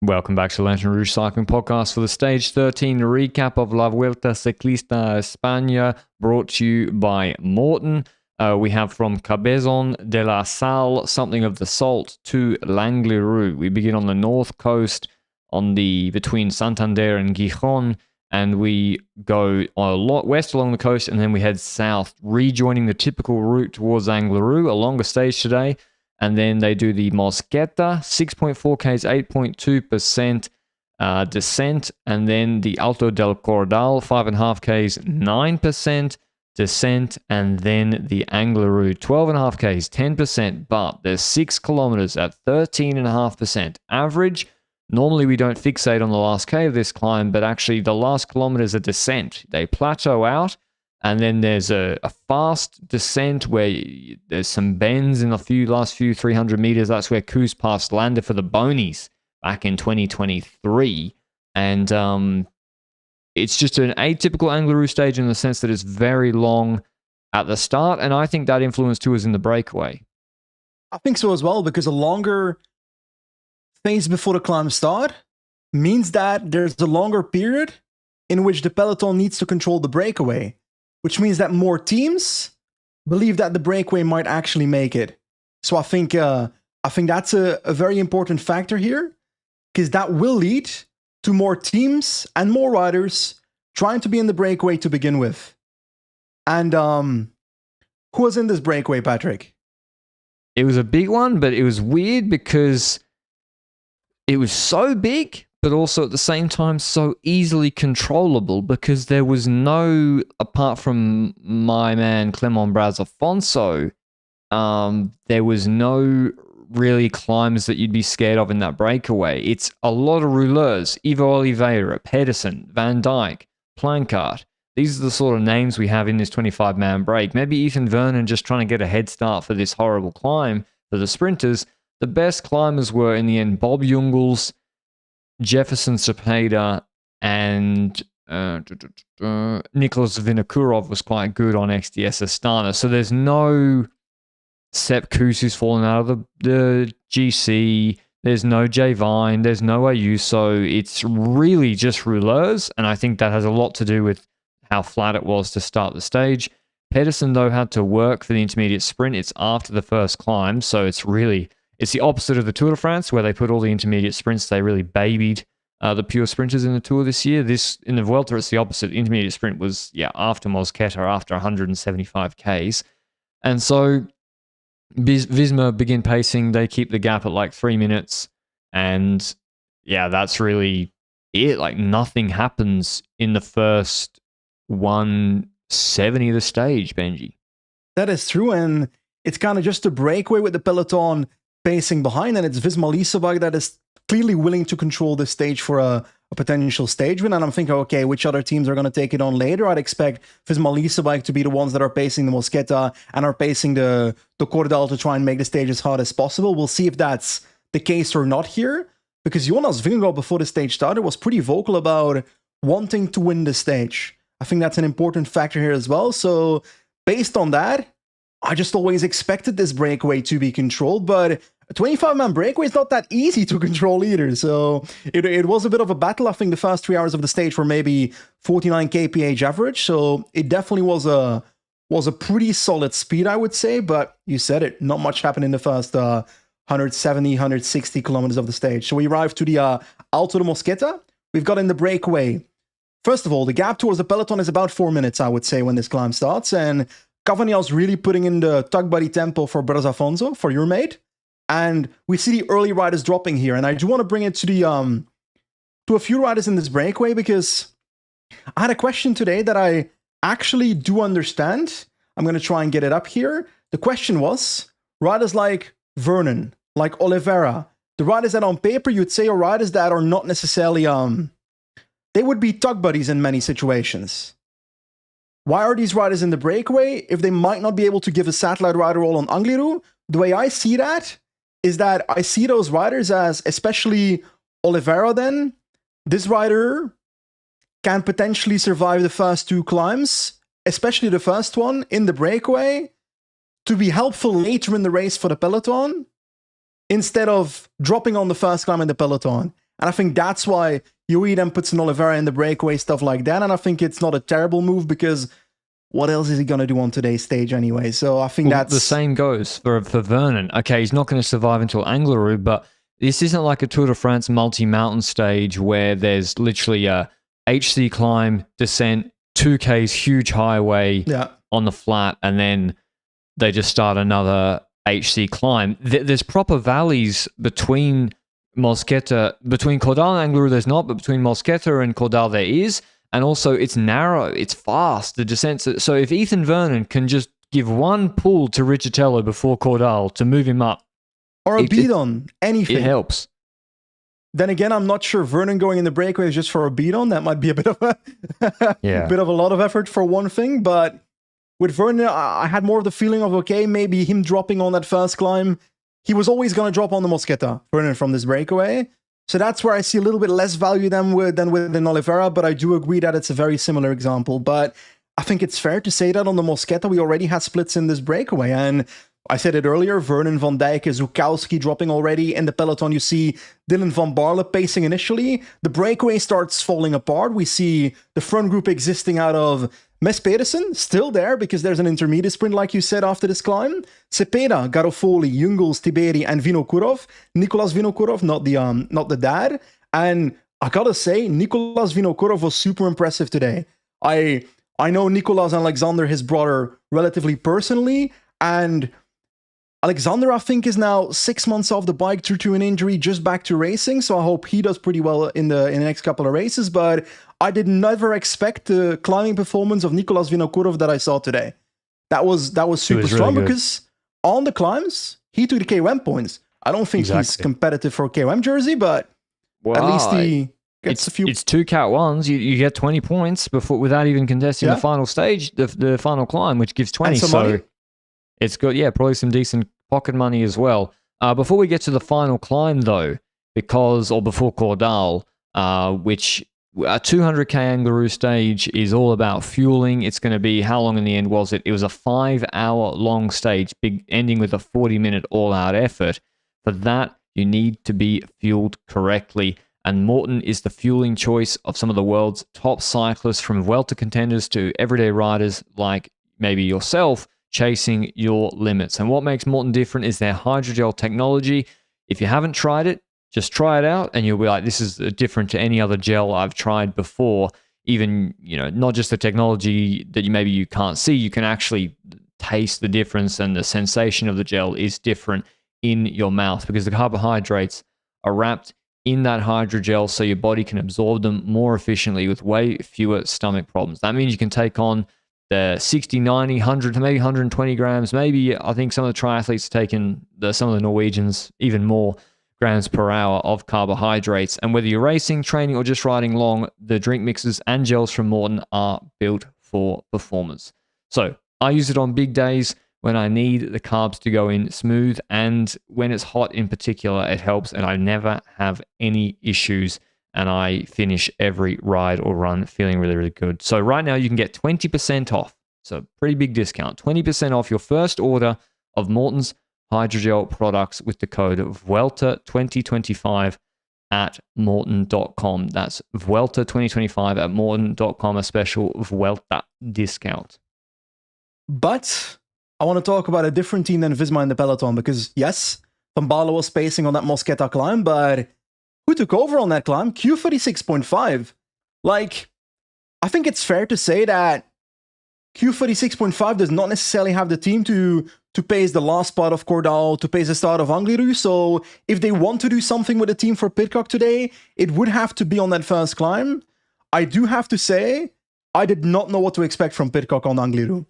Welcome back to Lanterne Rouge Cycling Podcast for the Stage 13 recap of La Vuelta Ciclista España, brought to you by Morton. We have from Cabezon de la Sal, something of the salt, to Lanterne. We begin on the north coast, between Santander and Gijón, and we go a lot west along the coast, and then we head south, rejoining the typical route towards Anglerud, a longer stage today. And then they do the Mosqueta, 6.4 Ks, 8.2% descent. And then the Alto del Cordal, 5.5 Ks, 9% descent. And then the Anglerud, 12.5 Ks, 10%. But there's 6 kilometers at 13.5% average. Normally we don't fixate on the last K of this climb, but actually the last kilometer is a descent. They plateau out. And then there's a fast descent where there's some bends in the last few 300 meters. That's where Koos passed Landa for the Bonies back in 2023. And it's just an atypical Anglerud stage in the sense that it's very long at the start. And I think that influence too is in the breakaway. I think so as well, because a longer phase before the climb start means that there's a longer period in which the peloton needs to control the breakaway, which means that more teams believe that the breakaway might actually make it. So I think that's a very important factor here, because that will lead to more teams and more riders trying to be in the breakaway to begin with. And who was in this breakaway, Patrick? It was a big one, but it was weird because it was so big, but also at the same time so easily controllable, because there was no, apart from my man Clement Braz-Afonso, there was no really climbs that you'd be scared of in that breakaway. It's a lot of rouleurs: Ivo Oliveira, Pedersen, Van Dijk, Plancart. These are the sort of names we have in this 25-man break. Maybe Ethan Vernon just trying to get a head start for this horrible climb for the sprinters. The best climbers were, in the end, Bob Jungels, Jefferson Cepeda, and Nicholas Vinokurov was quite good on XDS Astana. So there's no Sepp Kuss who's fallen out of the GC. There's no Jay Vine. There's no Ayuso. It's really just rouleurs, and I think that has a lot to do with how flat it was to start the stage. Pedersen, though, had to work for the intermediate sprint. It's after the first climb, so it's the opposite of the Tour de France, where they put all the intermediate sprints. They really babied the pure sprinters in the Tour this year. In the Vuelta, it's the opposite. Intermediate sprint was, after Mosqueta, after 175 Ks. And so Visma begin pacing. They keep the gap at like 3 minutes. And that's really it. Like, nothing happens in the first 170 of the stage, Benji. That is true. And it's kind of just a breakaway with the peloton pacing behind, and it's Visma Leasebike that is clearly willing to control the stage for a potential stage win. And I'm thinking, okay, which other teams are going to take it on later? I'd expect Visma Leasebike to be the ones that are pacing the Mosqueta and are pacing the Cordal to try and make the stage as hard as possible. We'll see if that's the case or not here, because Jonas Vingegaard, before the stage started, was pretty vocal about wanting to win the stage. I think that's an important factor here as well. So based on that, I just always expected this breakaway to be controlled, but a 25-man breakaway is not that easy to control either. So it was a bit of a battle. I think the first 3 hours of the stage were maybe 49 kph average. So it definitely was a pretty solid speed, I would say. But you said it, not much happened in the first 170, 160 kilometers of the stage. So we arrived to the Alto de Mosqueta. We've got in the breakaway. First of all, the gap towards the peloton is about 4 minutes, I would say, when this climb starts. And Cavagna's really putting in the tug buddy tempo for Braz-Afonso, for your mate. And we see the early riders dropping here. And I do want to bring it to to a few riders in this breakaway, because I had a question today that I actually do understand. I'm going to try and get it up here. The question was, riders like Vernon, like Oliveira, the riders that on paper you'd say are riders that are not necessarily, they would be tug buddies in many situations. Why are these riders in the breakaway if they might not be able to give a satellite rider role on Anglerud? The way I see that is that I see those riders as, especially Oliveira then, this rider can potentially survive the first 2 climbs, especially the first one in the breakaway, to be helpful later in the race for the peloton, instead of dropping on the first climb in the peloton. And I think that's why Yui then puts an Oliveira in the breakaway, stuff like that. And I think it's not a terrible move because what else is he going to do on today's stage anyway? So I think that's... The same goes for Vernon. Okay, he's not going to survive until Lanterne Rouge, but this isn't like a Tour de France multi-mountain stage where there's literally a HC climb, descent, 2Ks, huge highway on the flat, and then they just start another HC climb. There's proper valleys between Mosqueta, between Caudal and Lanterne Rouge there's not, but between Mosqueta and Caudal there is. And also, it's narrow, it's fast, the descent. So if Ethan Vernon can just give one pull to Riccitello before Caudal to move him up, or a beat on, anything. It helps. Then again, I'm not sure Vernon going in the breakaway is just for a beat on. That might be a bit of a bit of a lot of effort for one thing. But with Vernon, I had more of the feeling of, okay, maybe him dropping on that first climb. He was always going to drop on the Mosqueta, Vernon, from this breakaway. So that's where I see a little bit less value than with an Oliveira, but I do agree that it's a very similar example. But I think it's fair to say that on the Mosqueta, we already had splits in this breakaway. And I said it earlier, Vernon, Van Dijk, Zukowski dropping already. In the peloton, you see Dylan van Baarle pacing initially. The breakaway starts falling apart. We see the front group existing out of Mes Pedersen, still there because there's an intermediate sprint, like you said, after this climb. Cepeda, Garofoli, Jungels, Tiberi, and Vinokurov. Nicolas Vinokurov, not the dad. And I gotta say, Nicolas Vinokurov was super impressive today. I know Nicolas and Alexander, his brother, relatively personally, and Alexander, I think, is now 6 months off the bike due to an injury, just back to racing. So I hope he does pretty well in the next couple of races. But I did never expect the climbing performance of Nicolas Vinokurov that I saw today. That was super strong really because on the climbs, he took the KOM points. I don't think he's competitive for a KOM jersey, but at least he gets a few. It's 2 Cat 1s. You get 20 points without even contesting the final stage, the final climb, which gives 20. So money. It's good. Yeah, probably some decent pocket money as well. Before we get to the final climb, though, before Caudal, which a 200k Lanterne Rouge stage is all about fueling. It's going to be, how long in the end was it? It was a 5-hour long stage, ending with a 40-minute all-out effort. For that, you need to be fueled correctly. And Morton is the fueling choice of some of the world's top cyclists, from Vuelta contenders to everyday riders like maybe yourself, chasing your limits. And what makes Morton different is their hydrogel technology. If you haven't tried it, just try it out and you'll be like, this is different to any other gel I've tried before. Even, not just the technology that you can't see, you can actually taste the difference, and the sensation of the gel is different in your mouth because the carbohydrates are wrapped in that hydrogel so your body can absorb them more efficiently with way fewer stomach problems. That means you can take on the 60, 90, 100, maybe 120 grams. Maybe I think some of the triathletes are taking, some of the Norwegians, even more grams per hour of carbohydrates. And whether you're racing, training, or just riding long, the drink mixes and gels from Morton are built for performance. So I use it on big days when I need the carbs to go in smooth, and when it's hot in particular, it helps, and I never have any issues, and I finish every ride or run feeling really, really good. So right now you can get 20% off. So pretty big discount. 20% off your first order of Morton's hydrogel products with the code VUELTA2025 at Morton.com. That's VUELTA2025 at Morton.com, a special Vuelta discount. But I want to talk about a different team than Visma in the peloton, because yes, Van Baarle was pacing on that Mosqueta climb, but who took over on that climb? Q36.5. Like, I think it's fair to say that Q36.5 does not necessarily have the team to pace the last part of Caudal, to pace the start of Lanterne Rouge. So if they want to do something with the team for Pidcock today, it would have to be on that first climb. I do have to say, I did not know what to expect from Pidcock on Lanterne Rouge.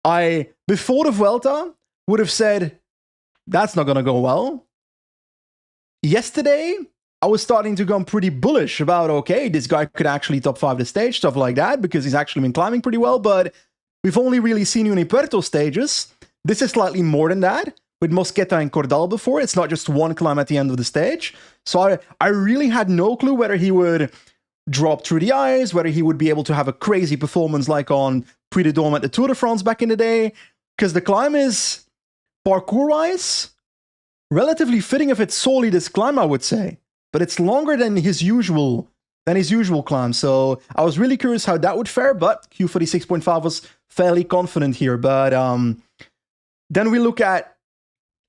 I, before the Vuelta, would have said, that's not going to go well. Yesterday, I was starting to go pretty bullish about, okay, this guy could actually top 5 the stage, stuff like that, because he's actually been climbing pretty well, but we've only really seen Unipuerto stages. This is slightly more than that, with Mosqueta and Caudal before. It's not just one climb at the end of the stage. So I really had no clue whether he would drop through the ice, whether he would be able to have a crazy performance like on Puy de Dôme at the Tour de France back in the day, because the climb is, parkour-wise, relatively fitting if it's solely this climb, I would say. but it's longer than his usual climb. So I was really curious how that would fare, but Q46.5 was fairly confident here. But then we look at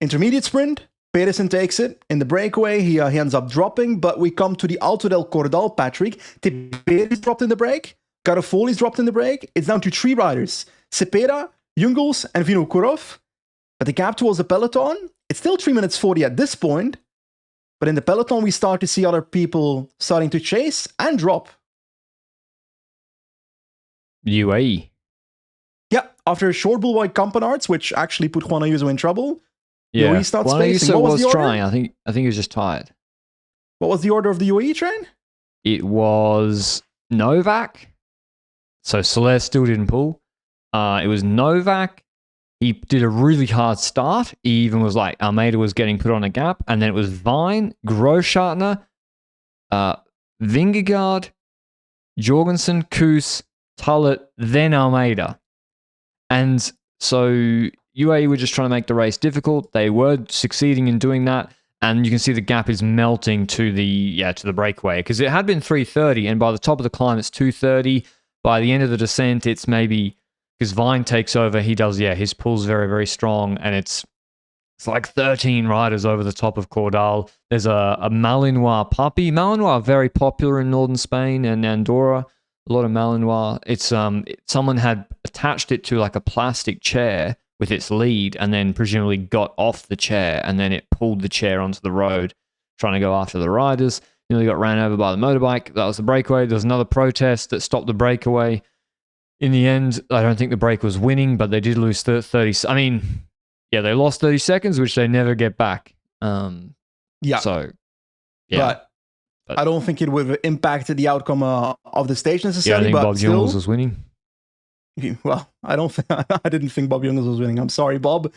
intermediate sprint. Pedersen takes it in the breakaway. He ends up dropping, but we come to the Alto del Cordal, Patrick. Tiberi's dropped in the break. Garofoli's dropped in the break. It's down to 3 riders. Cepeda, Jungels, and Vinokurov. But the gap towards the peloton, it's still 3 minutes 40 at this point. But in the peloton, we start to see other people starting to chase and drop. UAE. Yeah, after a short bull by Campenarts, which actually put Juan Ayuso in trouble. Yeah, UAE starts Juan spacing. Ayuso What was the order? trying. I think he was just tired. What was the order of the UAE train? It was Novak. So Soler still didn't pull. It was Novak. He did a really hard start. He even was like, Almeida was getting put on a gap. And then it was Vine, Groschartner, Vingegaard, Jorgensen, Koos, Tullett, then Almeida. And so UAE were just trying to make the race difficult. They were succeeding in doing that. And you can see the gap is melting to the breakaway. Because it had been 3:30, and by the top of the climb, it's 2:30. By the end of the descent, it's maybe... Because Vine takes over, he does, his pull's very, very strong, and it's like 13 riders over the top of Cordal. There's a Malinois puppy. Malinois very popular in northern Spain and Andorra. A lot of Malinois. It's someone had attached it to like a plastic chair with its lead, and then presumably got off the chair, and then it pulled the chair onto the road, trying to go after the riders. Nearly got ran over by the motorbike. That was the breakaway. There was another protest that stopped the breakaway. In the end, I don't think the break was winning, but they did lose 30. I mean, they lost 30 seconds, which they never get back. So, But I don't think it would have impacted the outcome of the stage necessarily. I think but Bob Jungels was winning. Well, I didn't think Bob Jungels was winning. I'm sorry, Bob.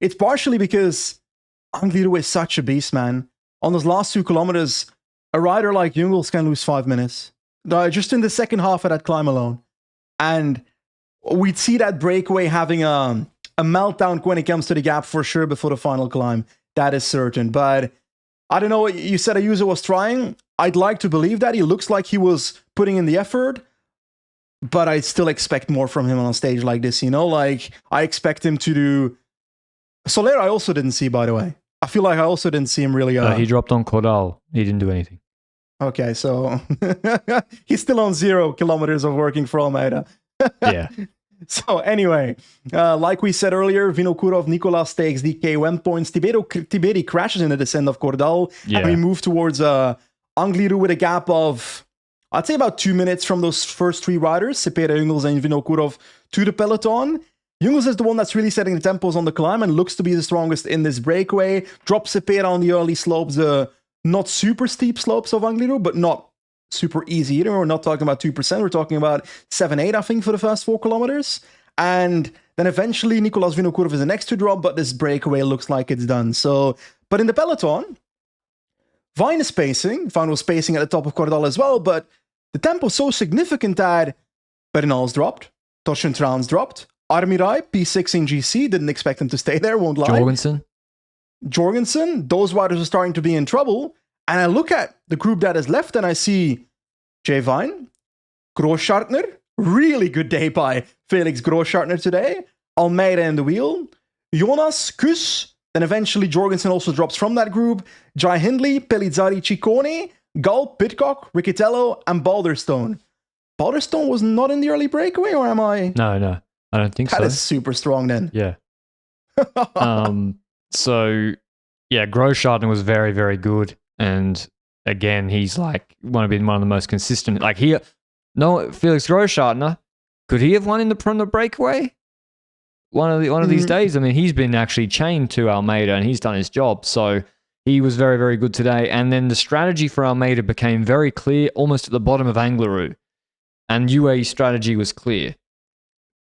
It's partially because Angliru is such a beast, man. On those last 2 kilometers, a rider like Jungels can lose 5 minutes. Just in the second half of that climb alone. And we'd see that breakaway having a meltdown when it comes to the gap for sure before the final climb. That is certain. But I don't know, you said Ayuso was trying. I'd like to believe that. He looks like he was putting in the effort. But I still expect more from him on a stage like this, Like, I expect him to do... Soler I also didn't see, by the way. I feel like I also didn't see him really... He dropped on Cordal. He didn't do anything. Okay, so he's still on 0 kilometers of working for Almeida. Yeah. So anyway, like we said earlier, Vinokurov, Nicolas takes the KOM points. Tiberi crashes in the descent of Cordal. Yeah. And we move towards Angliru with a gap of, I'd say about 2 minutes from those first 3 riders, Cepeda, Jungels, and Vinokurov, to the peloton. Jungels is the one that's really setting the tempos on the climb and looks to be the strongest in this breakaway. Drops Cepeda on the early slopes, not super steep slopes of Angliru, but not super easy either. We're not talking about 2%. We're talking about 7-8, I think, for the first 4 kilometers. And then eventually Nicolas Vinokurov is the next to drop, but this breakaway looks like it's done. So, but in the peloton, Vine is spacing. Vine was spacing at the top of Cordal as well, but the tempo is so significant that Bernal's dropped, Torsten Traun's dropped, Armirai, P6 in GC, didn't expect him to stay there, won't lie. Jorgensen, those riders are starting to be in trouble. And I look at the group that is left and I see Jay Vine, Groschartner, really good day by Felix Groschartner today, Almeida in the wheel, Jonas, Kus, then eventually Jorgensen also drops from that group, Jai Hindley, Pellizzari, Ciccone, Gull, Pitcock, Riccitello, and Balderstone. Balderstone was not in the early breakaway, or am I? No, I don't think so. That is super strong then. Yeah. So, Groschartner was very, very good. And again, he's like one of the most consistent. Like Felix Groschartner, could he have won from the breakaway? One of these days. I mean, he's been actually chained to Almeida and he's done his job. So he was very, very good today. And then the strategy for Almeida became very clear, almost at the bottom of Angliru. And UAE's strategy was clear.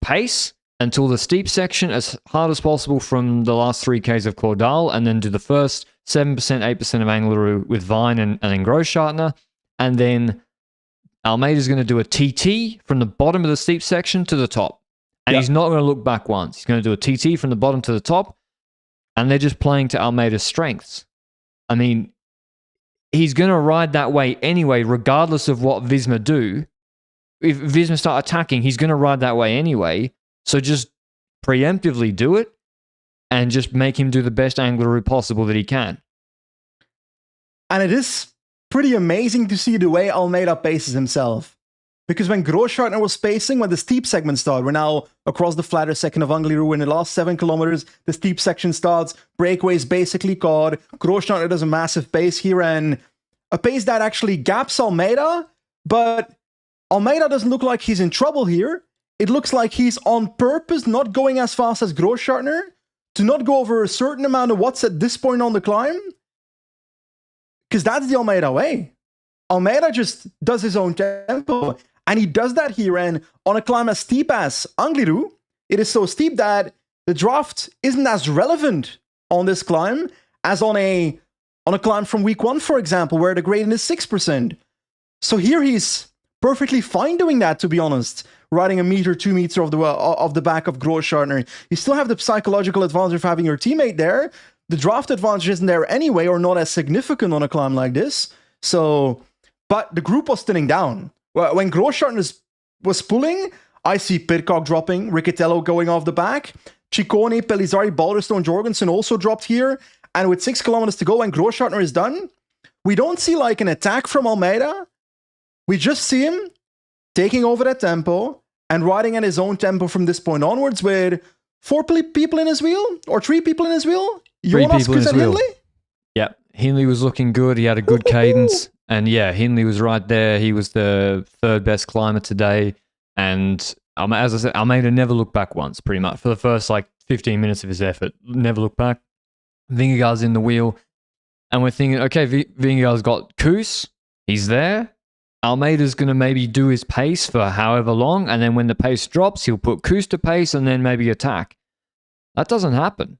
Pace until the steep section as hard as possible from the last 3Ks of Cordal, and then do the first 7%, 8% of Angliru with Vine and then Groschartner. And then Almeida's going to do a TT from the bottom of the steep section to the top. And he's not going to look back once. He's going to do a TT from the bottom to the top. And they're just playing to Almeida's strengths. I mean, he's going to ride that way anyway, regardless of what Visma do. If Visma start attacking, he's going to ride that way anyway. So just preemptively do it and just make him do the best angler route possible that he can. And it is pretty amazing to see the way Almeida paces himself. Because when Groschartner was pacing, when the steep segment started, we're now across the flatter second of Angliru. In the last 7 kilometers, the steep section starts. Breakaway is basically caught. Groschartner does a massive pace here, and a pace that actually gaps Almeida. But Almeida doesn't look like he's in trouble here. It looks like he's on purpose not going as fast as Groschartner to not go over a certain amount of watts at this point on the climb. Because that's the Almeida way. Almeida just does his own tempo. And he does that here, and on a climb as steep as Angliru, it is so steep that the draft isn't as relevant on this climb as on a climb from week 1, for example, where the gradient is 6%. So here he's perfectly fine doing that, to be honest, riding a meter, 2 meters of the back of Groschartner. You still have the psychological advantage of having your teammate there. The draft advantage isn't there anyway, or not as significant on a climb like this. So, but the group was thinning down. When Groschartner was pulling, I see Pidcock dropping, Riccitello going off the back, Ciccone, Pellizzari, Balderstone, Jorgensen also dropped here, and with 6 kilometers to go when Groschartner is done, we don't see like an attack from Almeida. We just see him taking over that tempo and riding at his own tempo from this point onwards with 4 people in his wheel, or 3 people in his wheel. 3 people in his wheel. Yep, Hindley was looking good. He had a good cadence. And yeah, Hindley was right there. He was the 3rd best climber today. And as I said, Almeida never looked back once, pretty much. For the first 15 minutes of his effort, never looked back. Vingegaard's in the wheel. And we're thinking, okay, Vingegaard's got Koos. He's there. Almeida's going to maybe do his pace for however long. And then when the pace drops, he'll put Koos to pace and then maybe attack. That doesn't happen.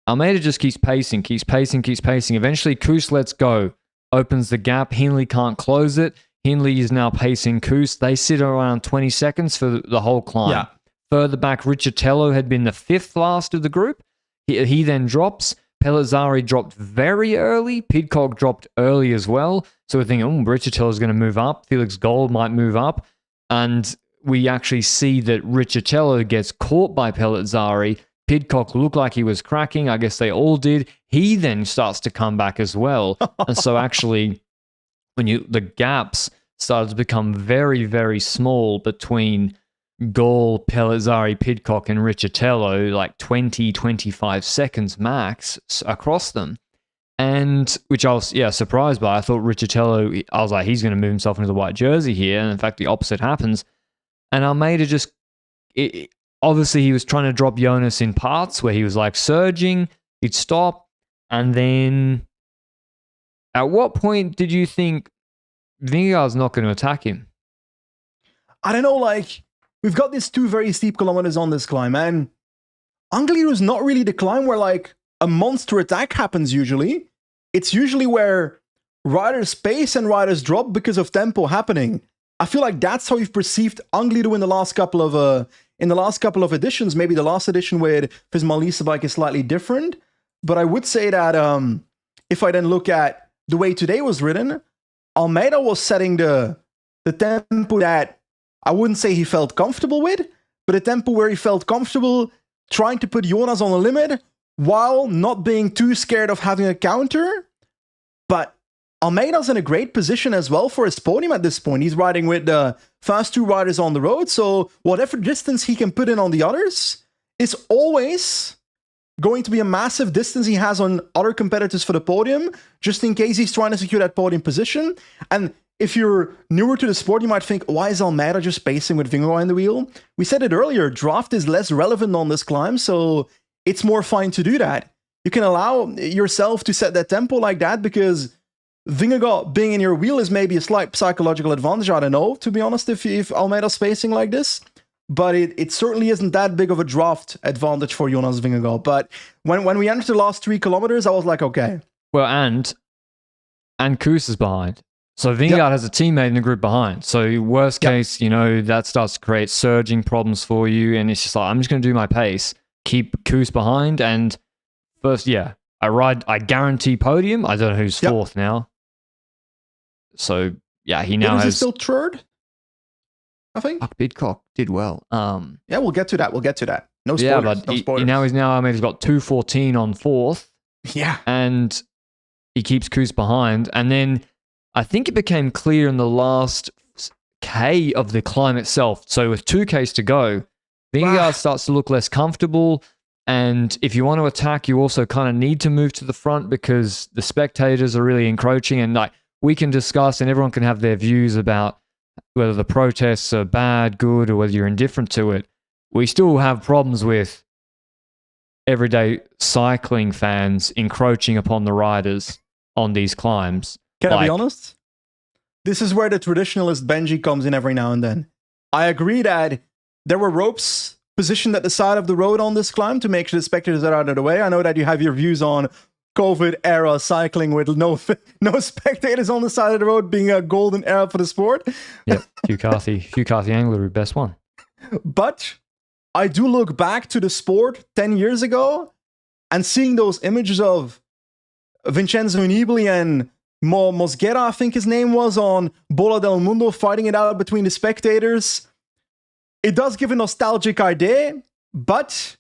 Almeida just keeps pacing. Eventually, Koos lets go. Opens the gap. Hindley can't close it. Hindley is now pacing Koos. They sit around 20 seconds for the whole climb. Yeah. Further back, Riccitello had been the 5th last of the group. He then drops. Pellizzari dropped very early. Pidcock dropped early as well. So we're thinking, Riccitello's going to move up. Felix Gold might move up. And we actually see that Riccitello gets caught by Pellizzari. Pidcock looked like he was cracking. I guess they all did. He then starts to come back as well. And so actually, the gaps started to become very, very small between Gall, Pellizzari, Pidcock, and Riccitello, like 20, 25 seconds max across them. And which I was, surprised by. I thought Riccitello, I was like, he's going to move himself into the white jersey here. And in fact, the opposite happens. And Almeida just... Obviously, he was trying to drop Jonas in parts where he was like surging, he'd stop, and then at what point did you think Vingegaard's not going to attack him? I don't know, we've got these 2 very steep kilometers on this climb, and Angliru is not really the climb where a monster attack happens usually. It's usually where riders pace and riders drop because of tempo happening. I feel like that's how you've perceived Angliru in the last couple of editions. Maybe the last edition with Visma bike is slightly different. But I would say that if I then look at the way today was ridden, Almeida was setting the tempo that I wouldn't say he felt comfortable with, but a tempo where he felt comfortable trying to put Jonas on the limit while not being too scared of having a counter. But Almeida's in a great position as well for his podium at this point. He's riding with the fast 2 riders on the road, so whatever distance he can put in on the others is always going to be a massive distance he has on other competitors for the podium, just in case he's trying to secure that podium position. And if you're newer to the sport, you might think, why is Almeida just pacing with Vingegaard in the wheel? We said it earlier, draft is less relevant on this climb, so it's more fine to do that. You can allow yourself to set that tempo like that because Vingegaard being in your wheel is maybe a slight psychological advantage. I don't know, to be honest, if Almeida's pacing like this. But it certainly isn't that big of a draft advantage for Jonas Vingegaard. But when we entered the last 3 kilometers, I was like, okay. Well, and Koos is behind. So Vingegaard has a teammate in the group behind. So worst case, that starts to create surging problems for you. And it's just like, I'm just going to do my pace, keep Koos behind. And first, I guarantee podium. I don't know who's 4th now. So yeah, he now Is he has. still third? I think. Fuck, Bidcock did well. Yeah, we'll get to that. We'll get to that. No spoilers. Yeah, but no spoilers. He's got 2:14 on fourth. Yeah. And he keeps Kuss behind. And then I think it became clear in the last K of the climb itself. So with 2Ks to go, Vingegaard starts to look less comfortable. And if you want to attack, you also kind of need to move to the front because the spectators are really encroaching. And like we can discuss and everyone can have their views about whether the protests are bad, good, or whether you're indifferent to it. We still have problems with everyday cycling fans encroaching upon the riders on these climbs. Can I be honest? This is where the traditionalist Benji comes in every now and then. I agree that there were ropes positioned at the side of the road on this climb to make sure the spectators are out of the way. I know that you have your views on COVID era cycling with no spectators on the side of the road being a golden era for the sport. Yep, Hugh Carthy Angler, best one. But I do look back to the sport 10 years ago and seeing those images of Vincenzo Nibali and Mosquera, I think his name was, on Bola del Mundo fighting it out between the spectators. It does give a nostalgic idea, but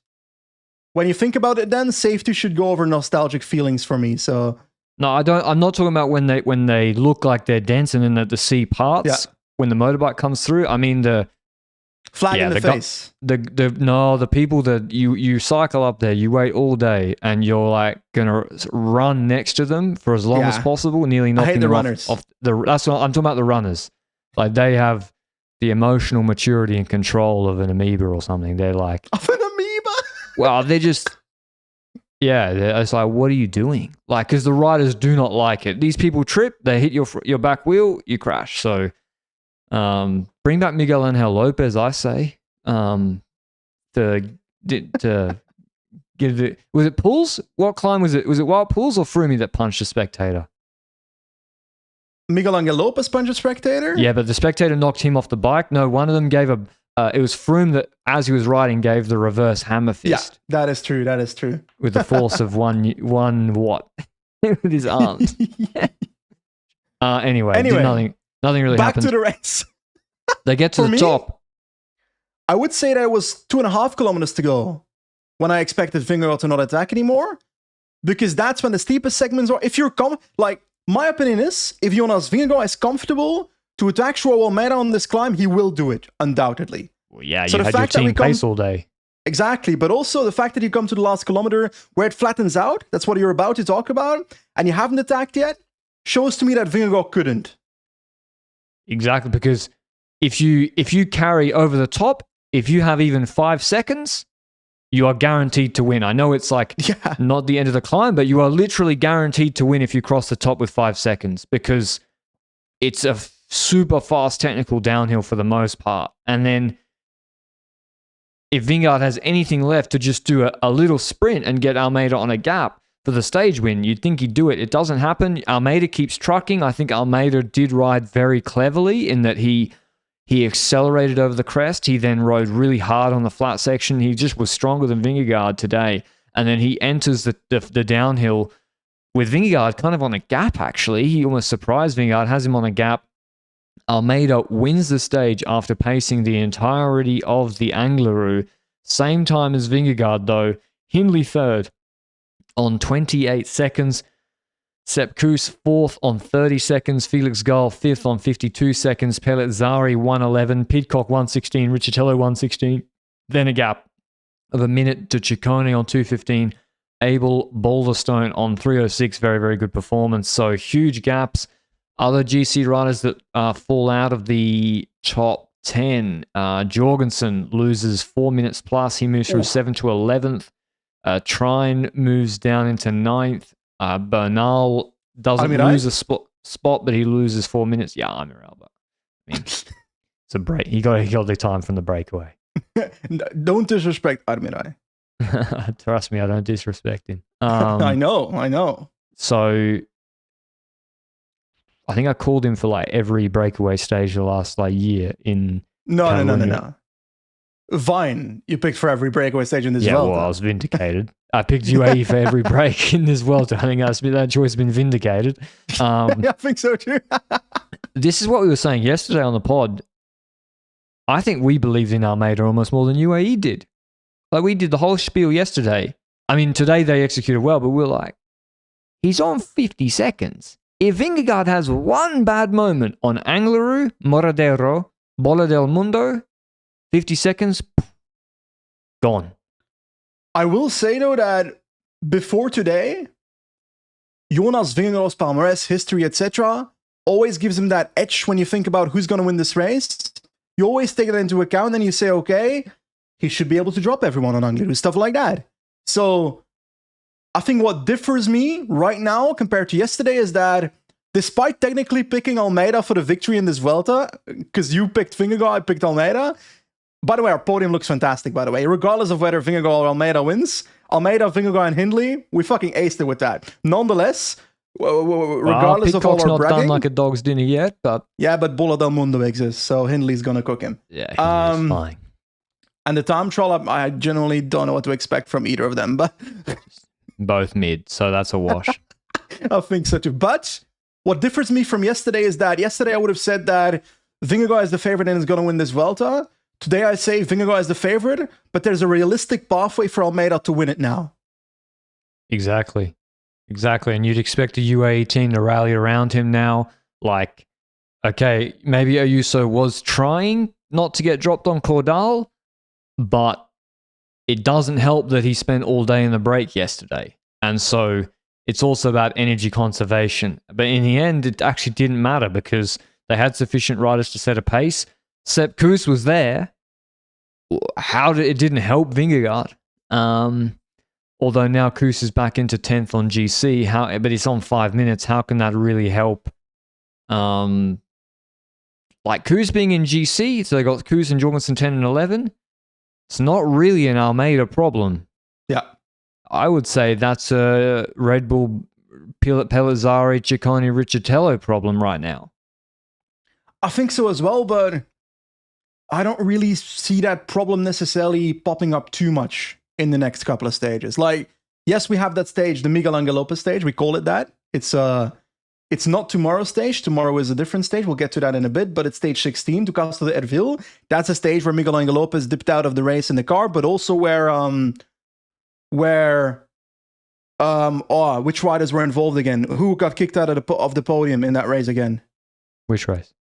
when you think about it, then safety should go over nostalgic feelings for me. So no, I don't. I'm not talking about when they look like they're dancing and the sea parts when the motorbike comes through. I mean the flag in the face. The people that you cycle up there, you wait all day, and you're like gonna run next to them for as long as possible, nearly knocking them off the. That's what I'm talking about. The runners, like they have the emotional maturity and control of an amoeba or something. They're like of an amoeba. Well, they're just. Yeah, it's like, what are you doing? Like, because the riders do not like it. These people trip, they hit your back wheel, you crash. So, bring back Miguel Angel Lopez, I say. To give it. Was it Pools? What climb was it? Was it Wild Pools or Froomey that punched a spectator? Miguel Angel Lopez punched a spectator? Yeah, but the spectator knocked him off the bike. No, one of them gave a. It was Froome that, as he was riding, gave the reverse hammer fist. Yeah, that is true. That is true. With the force of one what? With his arms. Anyway, nothing really back happened. To the race. They get to the top. I would say that it was 2.5 kilometers to go when I expected Vingegaard to not attack anymore, because that's when the steepest segments are. If you're my opinion is, if Jonas Vingegaard is comfortable to attack Joao Almeida on this climb, he will do it, undoubtedly. Well, yeah, so you had your team pace all day. Exactly, but also the fact that you come to the last kilometer where it flattens out, that's what you're about to talk about, and you haven't attacked yet, shows to me that Vingegaard couldn't. Exactly, because if you carry over the top, if you have even 5 seconds, you are guaranteed to win. I know it's like not the end of the climb, but you are literally guaranteed to win if you cross the top with 5 seconds, because it's a super fast technical downhill for the most part. And then if Vingegaard has anything left to just do a little sprint and get Almeida on a gap for the stage win, you'd think he'd do it. It doesn't happen. Almeida keeps trucking. I think Almeida did ride very cleverly in that he accelerated over the crest. He then rode really hard on the flat section. He just was stronger than Vingegaard today. And then he enters the downhill with Vingegaard kind of on a gap, actually. He almost surprised Vingegaard, has him on a gap. Almeida wins the stage after pacing the entirety of the Angler Rouge. Same time as Vingegaard, though. Hindley third on 28 seconds. Sepp Kuss fourth on 30 seconds. Felix Gall fifth on 52 seconds. Pellizzari 111. Pidcock 116. Riccitello 116. Then a gap of a minute to Ciccone on 215. Abel Balderstone on 306. Very, very good performance. So huge gaps. Other GC riders that fall out of the top 10. Jorgensen loses 4 minutes plus. He moves from 7th to 11th. Trine moves down into 9th. Bernal doesn't lose a spot, but he loses 4 minutes. Yeah, Amir Alba. I mean, it's a break. He got the time from the breakaway. Don't disrespect Armirai. Trust me, I don't disrespect him. I know. So I think I called him for like every breakaway stage the last year in No. Vine, you picked for every breakaway stage in this Vuelta. Yeah, well, I was vindicated. I picked UAE for every break in this Vuelta. I think that choice has been vindicated. I think so too. this is what we were saying yesterday on the pod. I think we believed in Almeida almost more than UAE did. Like, we did the whole spiel yesterday. I mean, today they executed well, but we're like, he's on 50 seconds. If Vingegaard has one bad moment on Anglerud, Moradero, Bola del Mundo, 50 seconds, gone. I will say, though, that before today, Jonas Vingegaard's palmarès, history, etc., always gives him that edge when you think about who's going to win this race. You always take that into account and you say, okay, he should be able to drop everyone on Anglerud, stuff like that. So I think what differs me right now compared to yesterday is that despite technically picking Almeida for the victory in this Vuelta, because you picked Vingegaard, I picked Almeida. By the way, our podium looks fantastic, by the way. Regardless of whether Vingegaard or Almeida wins, Almeida, Vingegaard, and Hindley, we fucking aced it with that. Nonetheless, regardless of all our not bragging, done like a dog's dinner yet, but yeah, but Bola del Mundo exists, so Hindley's gonna cook him. yeah, Hindley's fine. And the time trial, I generally don't know what to expect from either of them, but Both mid, so that's a wash. I think so too. But what differs me from yesterday is that yesterday I would have said that Vingegaard is the favorite and is going to win this Vuelta. Today I say Vingegaard is the favorite, but there's a realistic pathway for Almeida to win it now. Exactly. And you'd expect a UAE team to rally around him now. Like, okay, maybe Ayuso was trying not to get dropped on Caudal, but it doesn't help that he spent all day in the break yesterday. And so it's also about energy conservation. But in the end, it actually didn't matter because they had sufficient riders to set a pace. Sepp Kuss was there. It didn't help Vingegaard. Although now Kuss is back into 10th on GC, but it's on 5 minutes. How can that really help? Like Kuss being in GC, so they got Kuss and Jorgensen 10 and 11. It's not really an Almeida problem. Yeah. I would say that's a Red Bull, Pellizzari, Ciccone, Riccitello problem right now. I think so as well, but I don't really see that problem necessarily popping up too much in the next couple of stages. Like, yes, we have that stage, the Miguel Angel Lopez stage. We call it that. It's not tomorrow's stage. Tomorrow is a different stage. We'll get to that in a bit, but it's stage 16 to Castro de Ervil. That's a stage where Miguel Angel Lopez dipped out of the race in the car, but also which riders were involved again? Who got kicked out of the podium in that race again? Which race?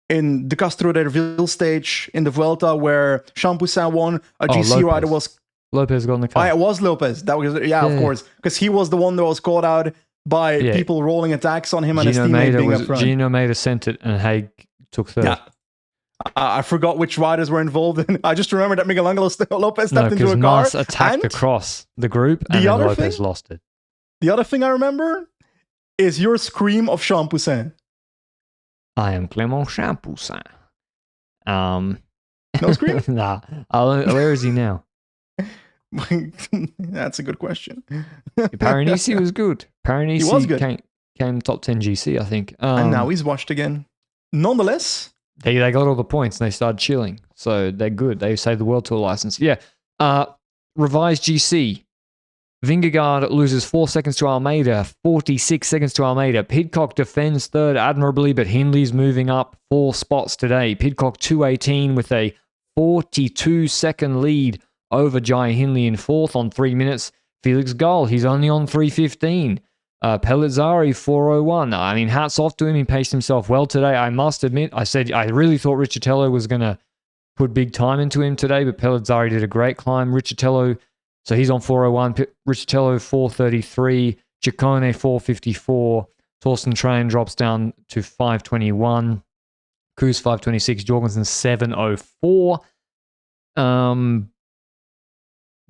In the Castro de Ervil stage in the Vuelta where Champoussin won, a GC rider was... Lopez got in the car. It was Lopez. That was, of course. Because he was the one that was caught out by people rolling attacks on him and his teammate being up front. Gino Maida sent it and Haig took third. Yeah. I forgot which riders were involved. I just remember that Miguel Angel Lopez stepped into a car. Mas attacked across the group and then Lopez lost it. The other thing I remember is your scream of Champoussin. I am Clément Champoussin. No scream? Nah. Where is he now? That's a good question. Paranisi was good. He was good. Came top 10 GC, I think. And now he's washed again. Nonetheless, they got all the points and they started chilling. So they're good. They saved the World Tour license. Yeah. Revised GC. Vingegaard loses 4 seconds to Almeida, 46 seconds to Almeida. Pidcock defends third admirably, but Hindley's moving up 4 spots today. Pidcock 218 with a 42-second lead over Jai Hindley in fourth on 3 minutes. Felix Gall, he's only on 3:15. Pellizzari 4:01. I mean, hats off to him. He paced himself well today. I must admit, I really thought Riccitello was going to put big time into him today, but Pellizzari did a great climb. Riccitello, so he's on 4:01. Riccitello 4:33. Ciccone 4:54. Torsten Train drops down to 5:21. Kuss 5:26. Jorgensen 7:04.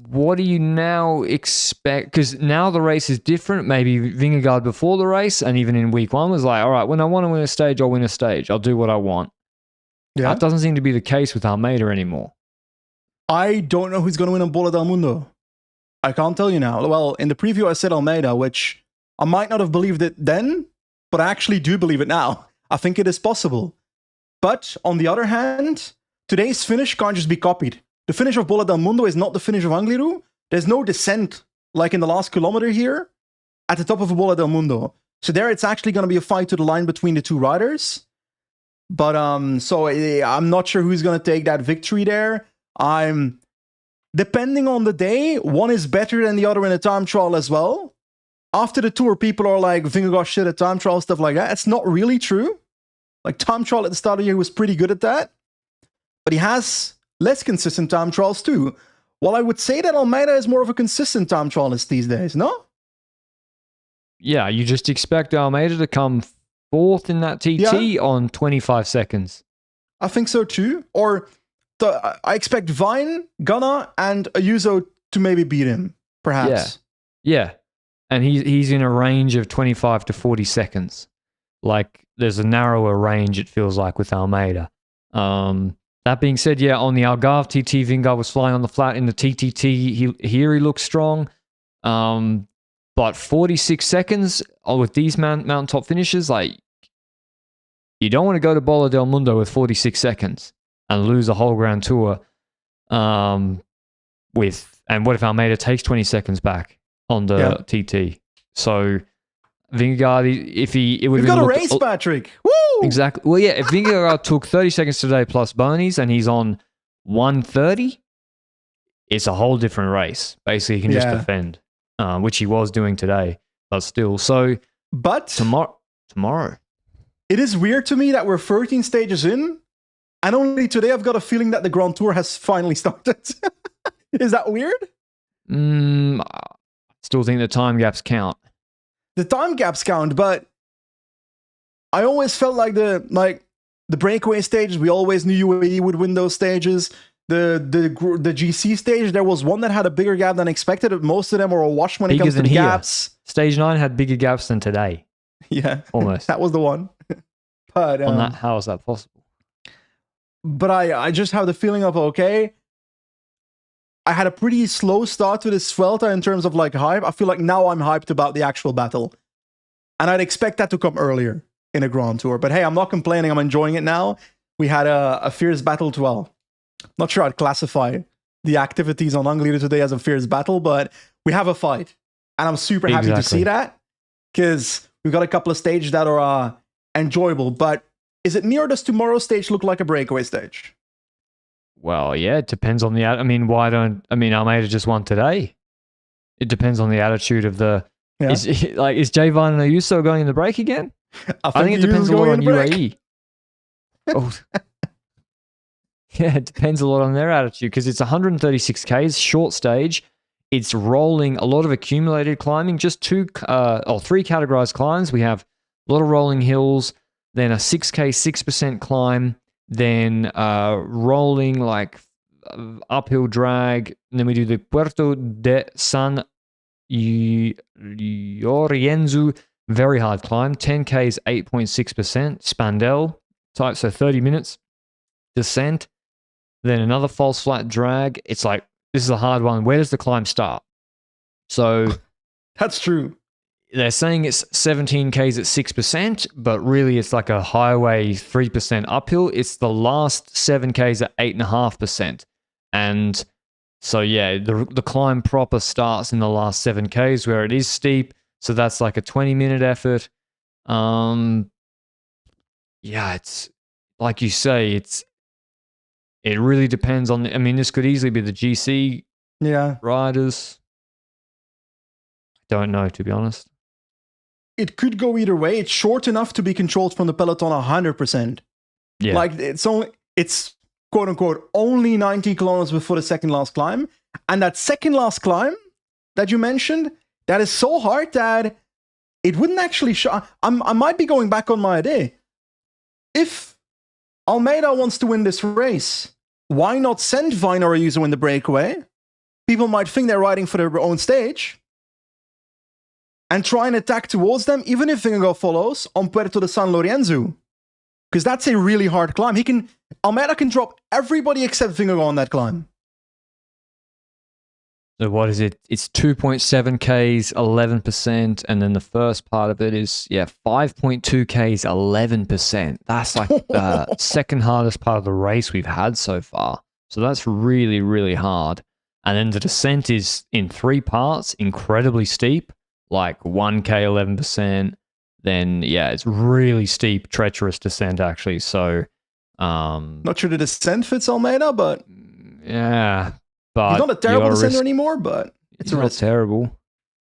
What do you now expect? Because now the race is different. Maybe Vingegaard before the race and even in week 1 was like, all right, when I want to win a stage, I'll win a stage. I'll do what I want. Yeah. That doesn't seem to be the case with Almeida anymore. I don't know who's going to win on Bola del Mundo. I can't tell you now. Well, in the preview, I said Almeida, which I might not have believed it then, but I actually do believe it now. I think it is possible. But on the other hand, today's finish can't just be copied. The finish of Bola del Mundo is not the finish of Anglerud. There's no descent, like in the last kilometer here, at the top of a Bola del Mundo. So there it's actually going to be a fight to the line between the two riders. But so I'm not sure who's gonna take that victory there. I'm depending on the day, one is better than the other in a time trial as well. After the tour, people are like, Vingegaard shit at time trial, stuff like that. It's not really true. Like, time trial at the start of the year was pretty good at that. But he has less consistent time trials too. Well, I would say that Almeida is more of a consistent time trialist these days, no? Yeah, you just expect Almeida to come fourth in that TT on 25 seconds. I think so too. Or I expect Vine, Gunnar, and Ayuso to maybe beat him, perhaps. Yeah. And he's in a range of 25 to 40 seconds. Like, there's a narrower range, it feels like, with Almeida. That being said, yeah, on the Algarve TT, Vingegaard was flying on the flat. In the TTT, he looks strong. But 46 seconds with these mountaintop finishes, like, you don't want to go to Bola del Mundo with 46 seconds and lose a whole Grand Tour. And what if Almeida takes 20 seconds back on the TT? So Vingegaard, we've got a race, Patrick. Woo! Exactly. Well, yeah, if Vingegaard took 30 seconds today plus bonies and he's on 130, it's a whole different race. Basically, he can just defend, which he was doing today, but still. So, but tomorrow. It is weird to me that we're 13 stages in, and only today I've got a feeling that the Grand Tour has finally started. Is that weird? I still think the time gaps count. The time gaps count, but I always felt like the breakaway stages, we always knew UAE would win those stages. The GC stage, there was one that had a bigger gap than expected. Most of them were a wash when it comes to the gaps. Stage 9 had bigger gaps than today. Yeah, almost. That was the one. But how is that possible? But I just have the feeling of, okay, I had a pretty slow start to this Vuelta in terms of like hype. I feel like now I'm hyped about the actual battle. And I'd expect that to come earlier in a Grand Tour. But hey, I'm not complaining. I'm enjoying it now. We had a fierce battle 12. Not sure I'd classify the activities on Angliru today as a fierce battle, but we have a fight. And I'm super happy to see that, because we've got a couple of stages that are enjoyable. But is it me, or does tomorrow's stage look like a breakaway stage? Well, yeah, it depends on the... Almeida just won today. It depends on the attitude of the... Yeah. Is Jay Vine and Ayuso going in the break again? I think it depends a lot on UAE. Oh. Yeah, it depends a lot on their attitude, because it's 136 Ks, short stage. It's rolling, a lot of accumulated climbing, just three categorized climbs. We have a lot of rolling hills, then a 6K, 6% climb, then rolling like uphill drag. And then we do the Puerto de San Llorenzo, very hard climb, 10Ks, 8.6%, Spandel type, so 30 minutes, descent. Then another false flat drag. It's like, this is a hard one. Where does the climb start? So that's true. They're saying it's 17Ks at 6%, but really it's like a highway 3% uphill. It's the last 7Ks at 8.5%. And so, yeah, the climb proper starts in the last 7Ks where it is steep. So that's like a 20-minute effort. Yeah, it's like you say, it really depends on... this could easily be the GC riders. Don't know, to be honest. It could go either way. It's short enough to be controlled from the peloton 100%. Yeah. Like, it's quote-unquote only 90 kilometers before the second last climb. And that second last climb that you mentioned, that is so hard that it wouldn't actually show... I might be going back on my idea. If Almeida wants to win this race, why not send Vine or Ayuso in the breakaway? People might think they're riding for their own stage. And try and attack towards them, even if Vingegaard follows, on Puerto de San Lorenzo. Because that's a really hard climb. Almeida can drop everybody except Vingegaard on that climb. So what is it? It's 2.7 Ks, 11%, and then the first part of it is 5.2 Ks, 11%. That's like the second hardest part of the race we've had so far. So that's really, really hard. And then the descent is in 3 parts, incredibly steep, like 1K, 11%, then yeah, it's really steep, treacherous descent actually. So, not sure the descent fits Almeida, but yeah, but he's not a terrible descender anymore. But it's not terrible.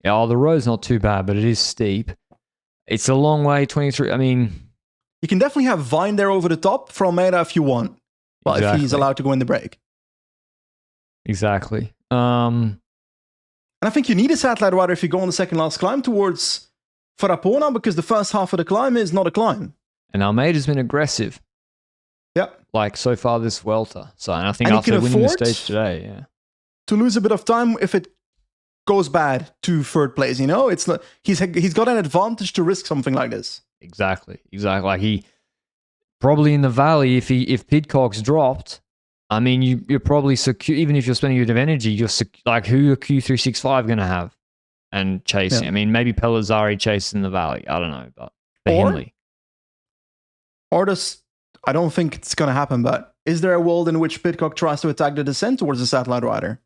Yeah, the road's not too bad, but it is steep. It's a long way, 23. I mean, you can definitely have Vine there over the top for Almeida if you want. Well, if he's allowed to go in the break. Exactly. And I think you need a satellite rider if you go on the second last climb towards Farapona, because the first half of the climb is not a climb. And Almeida's been aggressive. Yeah. Like so far this Vuelta. So, and I think after winning the stage today, yeah. To lose a bit of time if it goes bad to third place, you know? It's not, he's got an advantage to risk something like this. Exactly. Like he probably in the valley, if Pidcock's dropped, I mean, you're probably secure. Even if you're spending a bit of energy, you're like, who are Q365 going to have and chasing? Yeah. I mean, maybe Pellizzari chases in the valley. I don't know, but Hindley. I don't think it's going to happen. But is there a world in which Pidcock tries to attack the descent towards the satellite rider?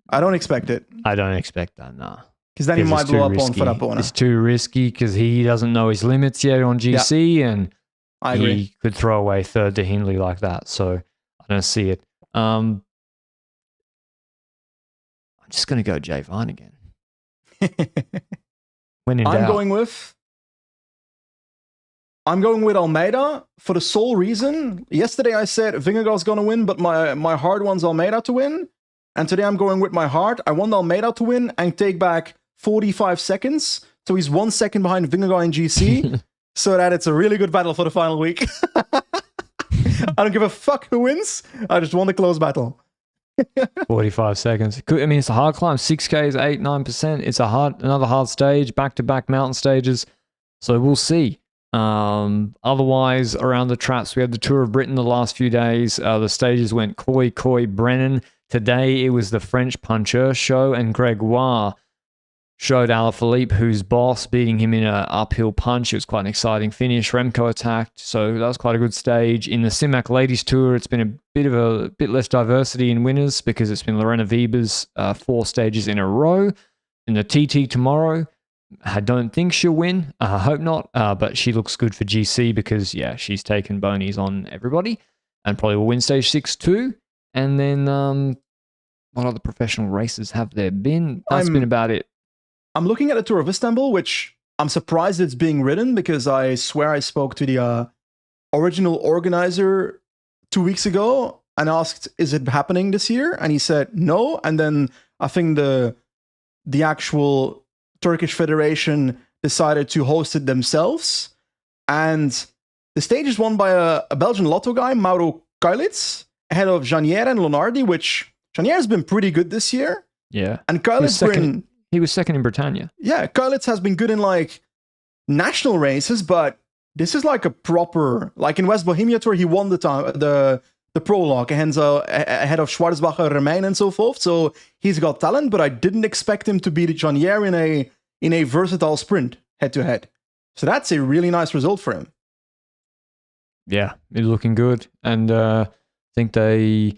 I don't expect it. I don't expect that. No, because then he might blow up on Farapona. It's too risky because he doesn't know his limits yet on GC, and I agree. He could throw away third to Hindley like that, so I don't see it. I'm just going to go Jay Vine again. When in doubt. I'm going with Almeida for the sole reason. Yesterday I said Vingegaard's going to win, but my heart wants Almeida to win. And today I'm going with my heart. I want Almeida to win and take back 45 seconds. So he's 1 second behind Vingegaard in GC. So that it's a really good battle for the final week. I don't give a fuck who wins. I just want a close battle. 45 seconds. I mean, it's a hard climb. 6K is 8-9%. It's another hard stage, back-to-back mountain stages. So we'll see. Otherwise, around the traps, we had the Tour of Britain the last few days. The stages went Coy, Brennan. Today, it was the French Puncheur show, and Gregoire showed Alaphilippe, who's boss, beating him in an uphill punch. It was quite an exciting finish. Remco attacked, so that was quite a good stage. In the Simac Ladies Tour, it's been a bit less diversity in winners because it's been Lorena Wiebes 4 stages in a row. In the TT tomorrow, I don't think she'll win. I hope not, but she looks good for GC because, yeah, she's taken bonies on everybody and probably will win stage 6 too. And then what other professional races have there been? That's been about it. I'm looking at the Tour of Istanbul, which I'm surprised it's being ridden because I swear I spoke to the original organizer 2 weeks ago and asked, is it happening this year? And he said no. And then I think the actual Turkish Federation decided to host it themselves. And the stage is won by a Belgian lotto guy, Mauro Kuilits, ahead of Janier and Lonardi, which Janier has been pretty good this year. Yeah. And Kuilits he was second in Britannia. Yeah, Kuilits has been good in like national races, but this is like a proper, like in West Bohemia Tour, he won the prologue ahead of Schwarzbacher, Remain, and so forth. So he's got talent, but I didn't expect him to beat Janier in a versatile sprint head to head. So that's a really nice result for him. Yeah, he's looking good, and I think they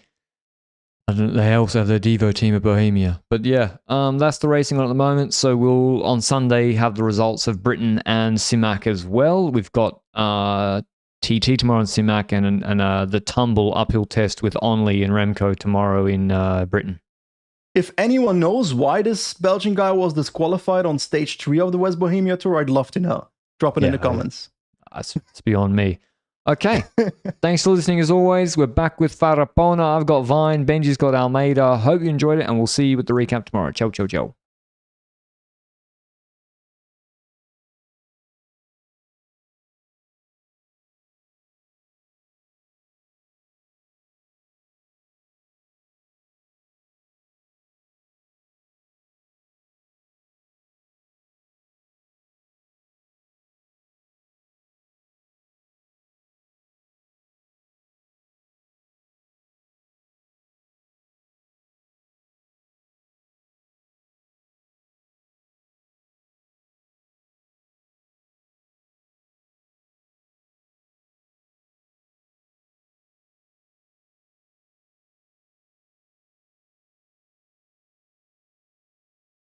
also have their Devo team at Bohemia. But yeah, that's the racing on at the moment. So we'll, on Sunday, have the results of Britain and Simac as well. We've got TT tomorrow in Simac and the tumble uphill test with Onley and Remco tomorrow in Britain. If anyone knows why this Belgian guy was disqualified on stage 3 of the West Bohemia Tour, I'd love to know. Drop it in the comments. It's beyond me. Okay, thanks for listening as always. We're back with Farapona. I've got Vine. Benji's got Almeida. Hope you enjoyed it, and we'll see you with the recap tomorrow. Ciao, ciao, ciao.